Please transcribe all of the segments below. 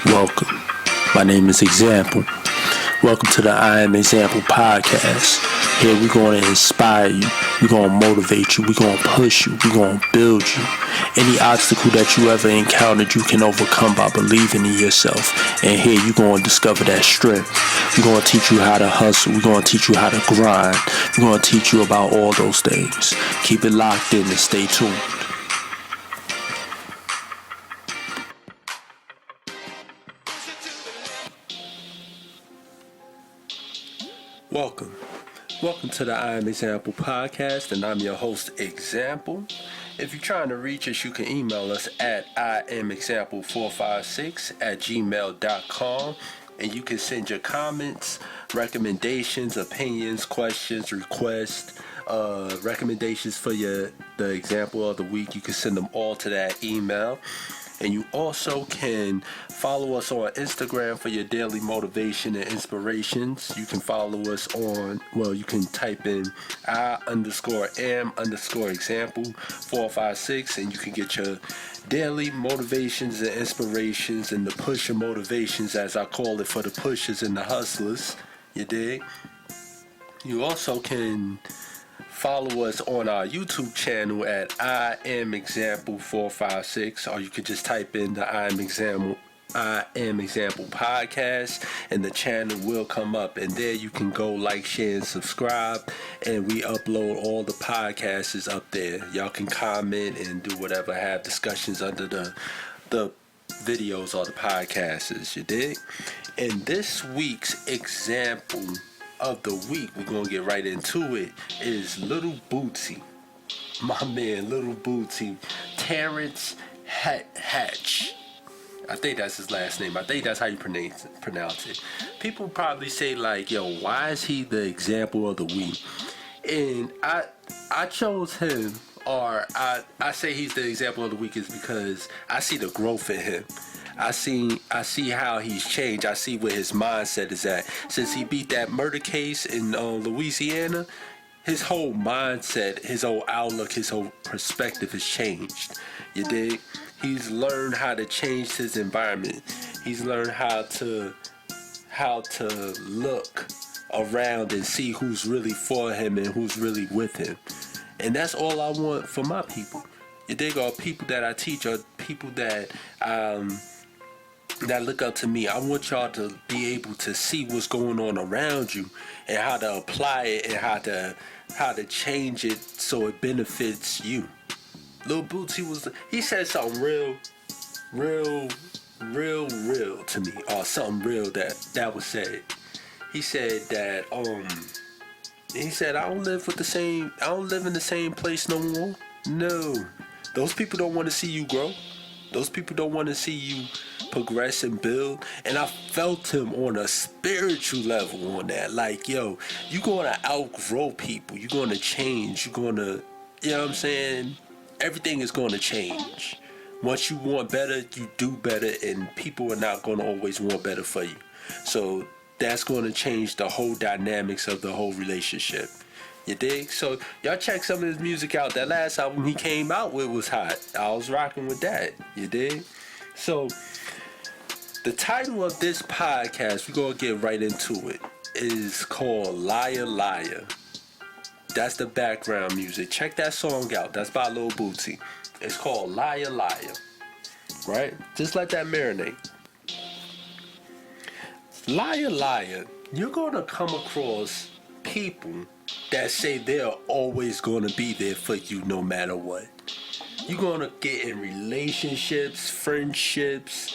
Welcome. My name is Example. Welcome to the I Am Example podcast. Here we're going to inspire you. We're going to motivate you. We're going to push you. We're going to build you. Any obstacle that you ever encountered, you can overcome by believing in yourself. And here you're going to discover that strength. We're going to teach you how to hustle. We're going to teach you how to grind. We're going to teach you about all those things. Keep it locked in and stay tuned. Welcome to the I Am Example podcast, and I'm your host, Example. If you're trying to reach us, you can email us at iamexample456@gmail.com, and you can send your comments, recommendations, opinions, questions, requests, recommendations for the example of the week. You can send them all to that email. And you also can follow us on Instagram for your daily motivation and inspirations. You can follow us you can type in I_am_example456, and you can get your daily motivations and inspirations and the pusher motivations, as I call it, for the pushers and the hustlers. You dig? You also can follow us on our YouTube channel at I Am Example 456, or you could just type in the I Am Example podcast, and the channel will come up. And there you can go like, share, and subscribe. And we upload all the podcasts up there. Y'all can comment and do whatever, have discussions under the videos or the podcasts. You dig? And this week's example of the week, we're gonna get right into it, is Little Bootsy. My man, Little Bootsy, Terrence Hatch. I think that's his last name. I think that's how you pronounce it. People probably say like, yo, why is he the example of the week? And I chose him, or I say he's the example of the week, is because I see the growth in him. I see how he's changed. I see where his mindset is at. Since he beat that murder case in Louisiana, his whole mindset, his whole outlook, his whole perspective has changed. You dig? He's learned how to change his environment. He's learned how to look around and see who's really for him and who's really with him. And that's all I want for my people. You dig? Or people that I teach, or people that look up to me. I want y'all to be able to see what's going on around you and how to apply it and how to change it so it benefits you. Lil Bootsy he said something real to me, or something real that was said. He said that I don't live in the same place no more. No. Those people don't want to see you grow. Those people don't want to see you progress and build. And I felt him on a spiritual level on that. Like, yo, you're going to outgrow people. You're going to change. You're going to, you know what I'm saying? Everything is going to change. Once you want better, you do better, and people are not going to always want better for you. So that's going to change the whole dynamics of the whole relationship. You dig? So y'all check some of his music out. That last album he came out with was hot. I was rocking with that. You dig? So the title of this podcast, we're going to get right into it, is called Liar Liar. That's the background music. Check that song out. That's by Lil Bootsy. It's called Liar Liar. Right? Just let that marinate. Liar Liar. You're going to come across people that say they're always going to be there for you no matter what. You're going to get in relationships, friendships,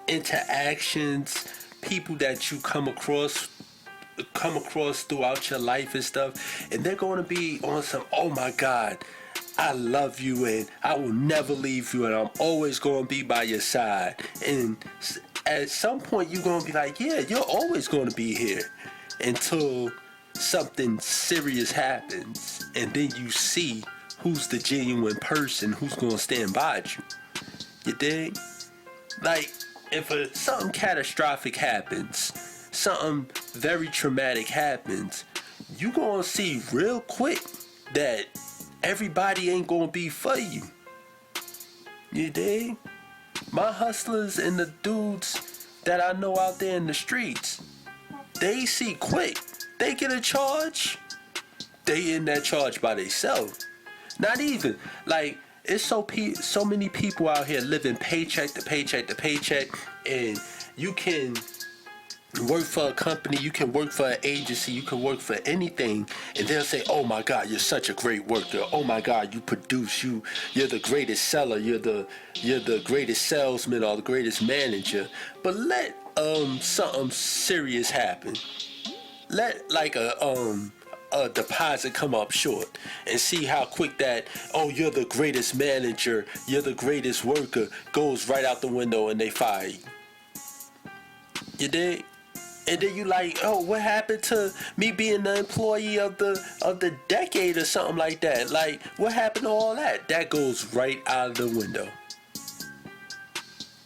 interactions, people that you come across throughout your life and stuff, and they're going to be on some, oh my God, I love you and I will never leave you and I'm always going to be by your side. And at some point you're going to be like, yeah, you're always going to be here, until something serious happens, and then you see who's the genuine person who's going to stand by you. You dig? Like, if something catastrophic happens, something very traumatic happens, you going to see real quick that everybody ain't going to be for you. You dig? My hustlers and the dudes that I know out there in the streets, they see quick. They get a charge. They in that charge by themselves. Not even like it's so many people out here living paycheck to paycheck to paycheck, and you can work for a company, you can work for an agency, you can work for anything, and they'll say, "Oh my God, you're such a great worker. Oh my God, you produce. You're the greatest seller. You're the greatest salesman or the greatest manager." But let something serious happen. Let like a deposit come up short, and see how quick that, "Oh, you're the greatest manager, you're the greatest worker," goes right out the window and they fire you. You dig? And then you like, "Oh, what happened to me being the employee of the decade or something like that? Like, what happened to all that?" That goes right out of the window.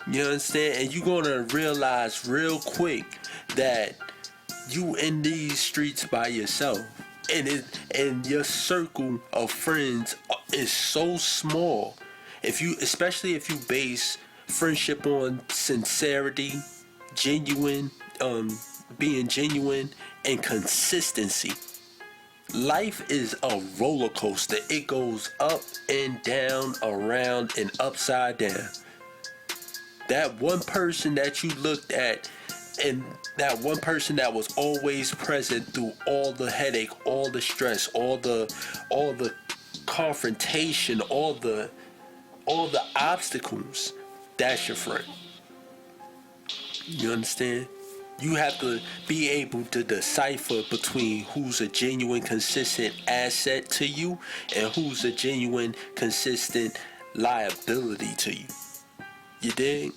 You understand? And you're gonna realize real quick that you in these streets by yourself, and your circle of friends is so small. Especially if you base friendship on sincerity, genuine, being genuine, and consistency. Life is a roller coaster. It goes up and down, around and upside down. That one person that you looked at, and that one person that was always present through all the headache, all the stress, all the confrontation, all the obstacles, that's your friend. You understand? You have to be able to decipher between who's a genuine, consistent asset to you and who's a genuine, consistent liability to you. You dig?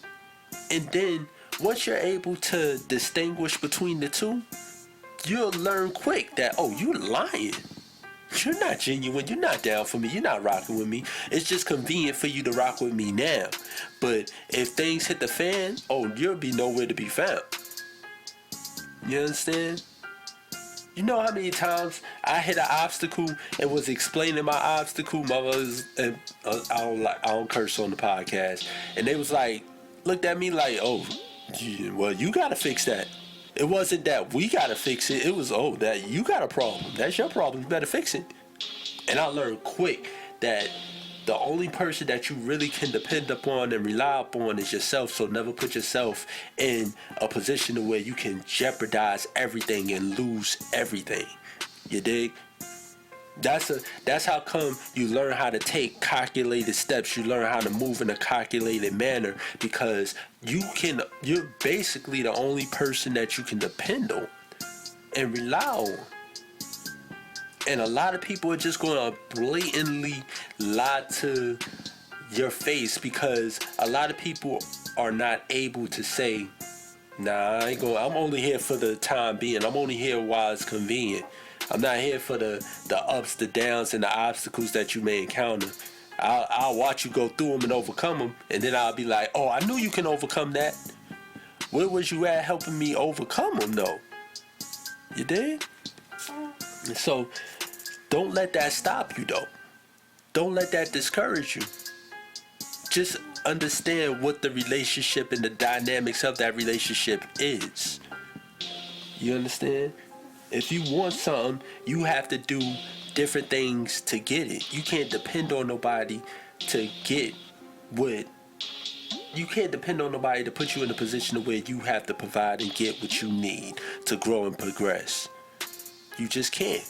And then once you're able to distinguish between the two, you'll learn quick that, "Oh, you're lying. You're not genuine. You're not down for me. You're not rocking with me. It's just convenient for you to rock with me now. But if things hit the fan, oh, you'll be nowhere to be found." You understand? You know how many times I hit an obstacle and was explaining my obstacle? Mothers, and I don't curse on the podcast, and they was like, looked at me like, "Oh, well, you gotta fix that." It wasn't that we gotta fix it. It was, "Oh, that you got a problem. That's your problem. You better fix it." And I learned quick that the only person that you really can depend upon and rely upon is yourself. So never put yourself in a position where you can jeopardize everything and lose everything. You dig? That's how come you learn how to take calculated steps. You learn how to move in a calculated manner, because you're basically the only person that you can depend on and rely on. And a lot of people are just going to blatantly lie to your face, because a lot of people are not able to say, "Nah, I ain't going. I'm only here for the time being. I'm only here while it's convenient. I'm not here for the ups, the downs, and the obstacles that you may encounter. I'll watch you go through them and overcome them, and then I'll be like, 'Oh, I knew you can overcome that. Where was you at helping me overcome them, though?'" You dig? So don't let that stop you, though. Don't let that discourage you. Just understand what the relationship and the dynamics of that relationship is. You understand? If you want something, you have to do different things to get it. You can't depend on nobody to get what. You can't depend on nobody to put you in a position where you have to provide and get what you need to grow and progress. You just can't.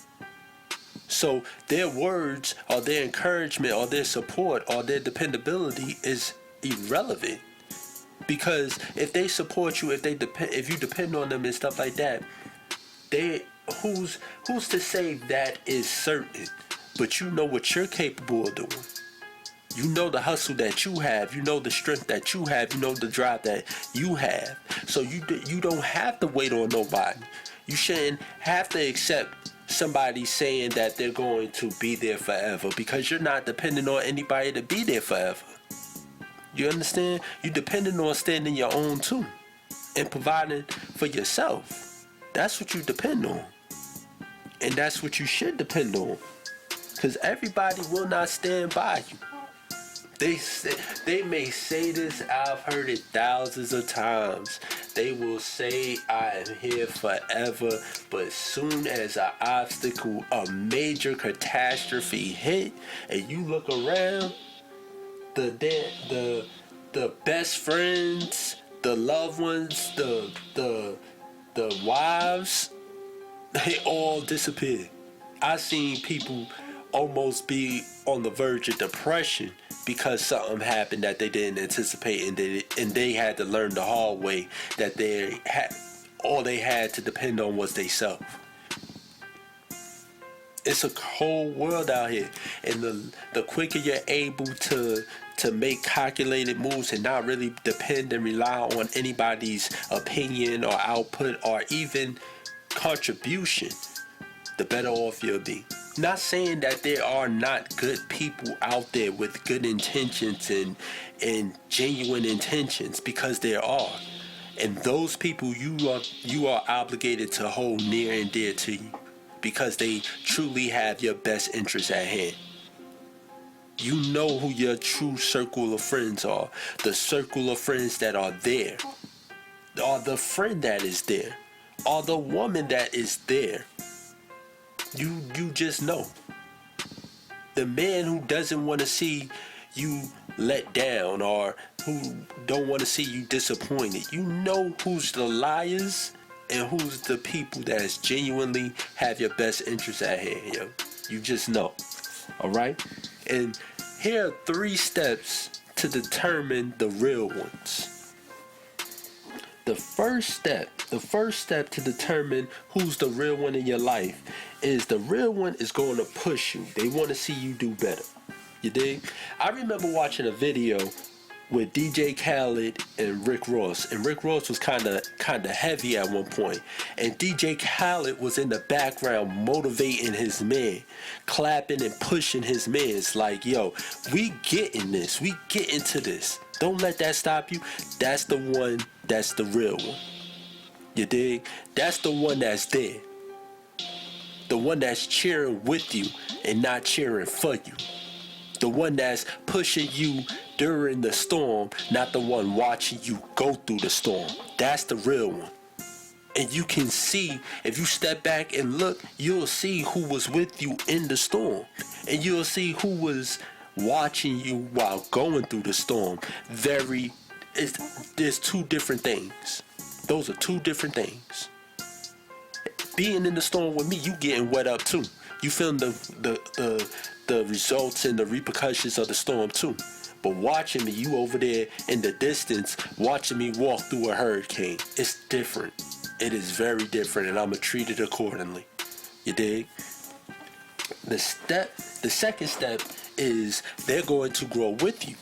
So their words or their encouragement or their support or their dependability is irrelevant. Because if they support you, if you depend on them and stuff like that, who's to say that is certain? But you know what you're capable of doing. You know the hustle that you have. You know the strength that you have. You know the drive that you have. So you don't have to wait on nobody. You shouldn't have to accept somebody saying that they're going to be there forever, because you're not depending on anybody to be there forever. You understand? You're depending on standing your own too and providing for yourself. That's what you depend on. And that's what you should depend on. Because everybody will not stand by you. They may say this, I've heard it thousands of times. They will say I am here forever, but soon as an obstacle, a major catastrophe hit, and you look around, the best friends, the loved ones, the wives, they all disappear. I seen people almost be on the verge of depression because something happened that they didn't anticipate, and they had to learn the hard way that all they had to depend on was they self. It's a whole world out here, and the quicker you're able to make calculated moves and not really depend and rely on anybody's opinion or output or even contribution, the better off you'll be. Not saying that there are not good people out there with good intentions and genuine intentions, because there are. And those people you are obligated to hold near and dear to you, because they truly have your best interests at hand. You know who your true circle of friends are. The circle of friends that are there. Or the friend that is there. Or the woman that is there. You just know. The man who doesn't want to see you let down, or who don't want to see you disappointed. You know who's the liars and who's the people that genuinely have your best interests at hand, yo. You just know. Alright? And here are 3 steps to determine the real ones. The first step to determine who's the real one in your life is the real one is going to push you. They want to see you do better. You dig? I remember watching a video with DJ Khaled and Rick Ross. And Rick Ross was kind of heavy at one point. And DJ Khaled was in the background motivating his man, clapping and pushing his man. It's like, yo, we getting this. We get into this. Don't let that stop you. That's the one, that's the real one. You dig? That's the one that's there. The one that's cheering with you and not cheering for you. The one that's pushing you during the storm, not the one watching you go through the storm. That's the real one. And you can see, if you step back and look, you'll see who was with you in the storm. And you'll see who was watching you while going through the storm. There's 2 different things. Those are 2 different things. Being in the storm with me, you getting wet up too. You feeling the results and the repercussions of the storm too. But watching me, you over there in the distance, watching me walk through a hurricane, it's different. It is very different, and I'ma treat it accordingly. You dig? The second step is they're going to grow with you.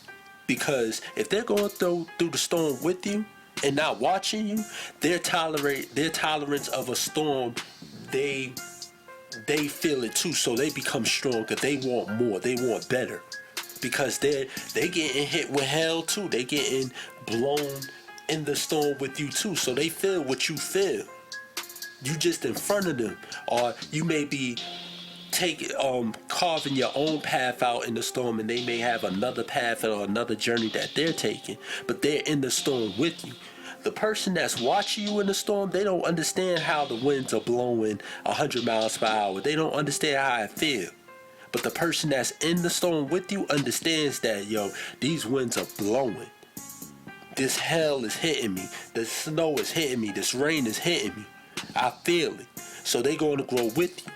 Because if they're going through the storm with you and not watching you, their tolerance of a storm, they feel it too, so they become stronger. They want more. They want better, because they getting hit with hell too. They getting blown in the storm with you too, so they feel what you feel. You just in front of them, or you may be carving your own path out in the storm, and they may have another path or another journey that they're taking, but they're in the storm with you. The person that's watching you in the storm, they don't understand how the winds are blowing 100 miles per hour. They don't understand how it feels. But the person that's in the storm with you understands that, yo, these winds are blowing. This hell is hitting me. The snow is hitting me. This rain is hitting me. I feel it. So they're going to grow with you.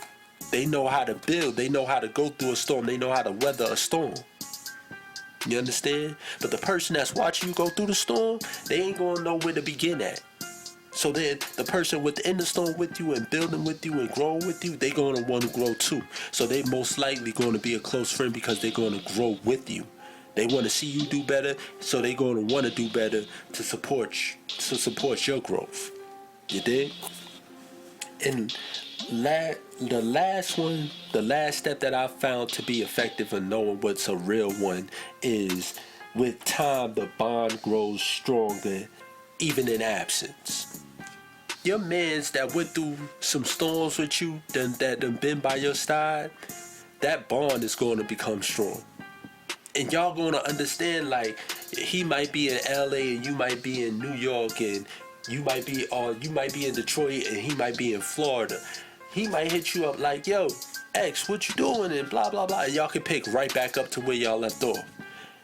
They know how to build. They know how to go through a storm. They know how to weather a storm. You understand? But the person that's watching you go through the storm, they ain't going to know where to begin at. So then the person within the storm with you and building with you and growing with you, they're going to want to grow too. So they most likely going to be a close friend, because they're going to grow with you. They want to see you do better, so they're going to want to do better to support your growth. You dig? And the last step that I found to be effective in knowing what's a real one is, with time the bond grows stronger, even in absence. Your mans that went through some storms with you, that done been by your side, that bond is going to become strong. And y'all gonna understand, like, he might be in LA and you might be in New York, and you might be in Detroit and he might be in Florida. He might hit you up like, yo, X, what you doing? And blah blah blah. And y'all can pick right back up to where y'all left off.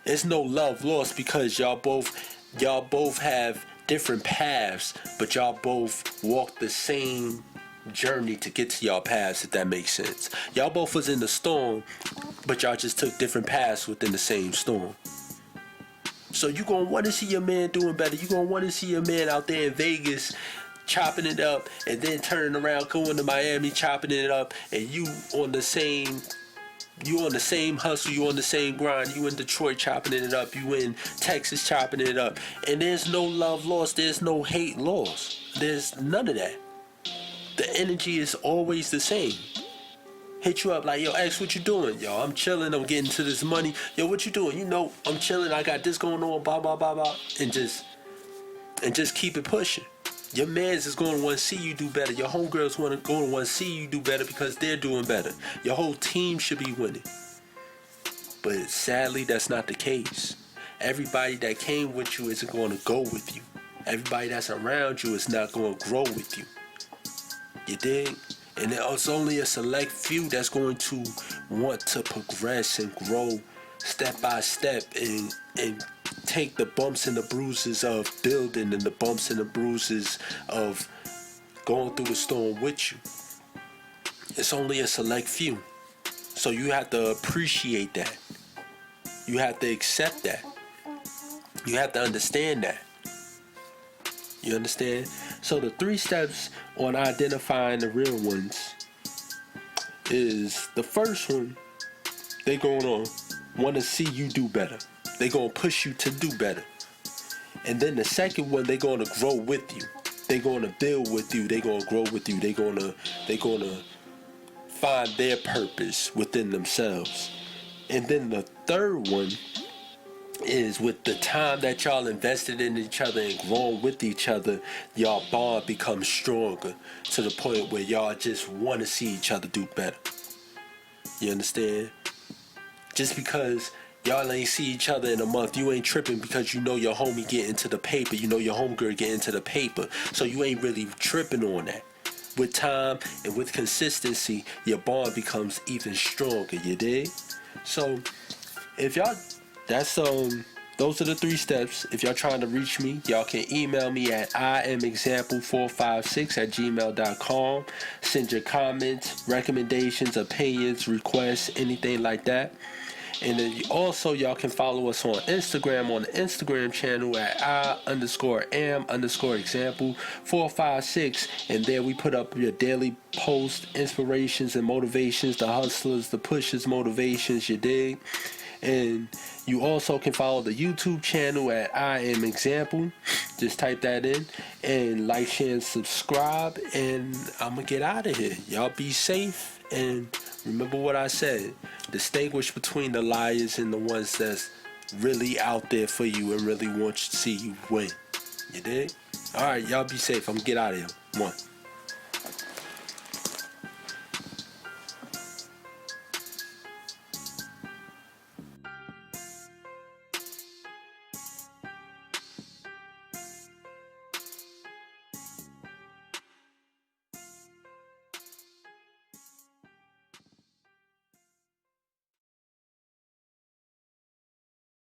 It's no love lost because y'all both have different paths, but y'all both walk the same journey to get to y'all paths, if that makes sense. Y'all both was in the storm, but y'all just took different paths within the same storm. So you gonna want to see your man doing better. You gonna want to see your man out there in Vegas chopping it up, and then turning around going to Miami chopping it up, and you on the same hustle, you on the same grind, you in Detroit chopping it up, you in Texas chopping it up, and there's no love lost, there's no hate lost, there's none of that. The energy is always the same. Hit you up like, yo, X, what you doing? Yo, I'm chilling, I'm getting to this money. Yo, what you doing? You know, I'm chilling, I got this going on, blah blah blah blah, and just keep it pushing. Your mans is going to want to see you do better. Your homegirls going to want to see you do better because they're doing better. Your whole team should be winning. But sadly, that's not the case. Everybody that came with you isn't going to go with you. Everybody that's around you is not going to grow with you. You dig? And it's only a select few that's going to want to progress and grow step by step and take the bumps and the bruises of building and the bumps and the bruises of going through the storm with you. It's only a select few. So you have to appreciate that. You have to accept that. You have to understand that. You understand? So the 3 steps on identifying the real ones is, the first one, they going on want to see you do better. They gonna push you to do better. And then the second one, they gonna grow with you. They gonna build with you. They gonna grow with you. They gonna find their purpose within themselves. And then the third one is, with the time that y'all invested in each other and grown with each other, y'all bond becomes stronger to the point where y'all just want to see each other do better. You understand? Just because y'all ain't see each other in a month, you ain't tripping because you know your homie get into the paper. You know your homegirl get into the paper. So you ain't really tripping on that. With time and with consistency, your bond becomes even stronger, you dig? So if y'all, those are the 3 steps. If y'all trying to reach me, y'all can email me at iamexample456@gmail.com. Send your comments, recommendations, opinions, requests, anything like that. And then also y'all can follow us on Instagram on the Instagram channel at I_am_example456. And there we put up your daily post, inspirations and motivations, the hustlers, the pushers, motivations, you dig? And you also can follow the YouTube channel at I Am Example. Just type that in and like, share, and subscribe. And I'm going to get out of here. Y'all be safe. And remember what I said. Distinguish between the liars and the ones that's really out there for you and really want to see you win. You dig? Alright, y'all be safe. I'm going to get out of here. 1.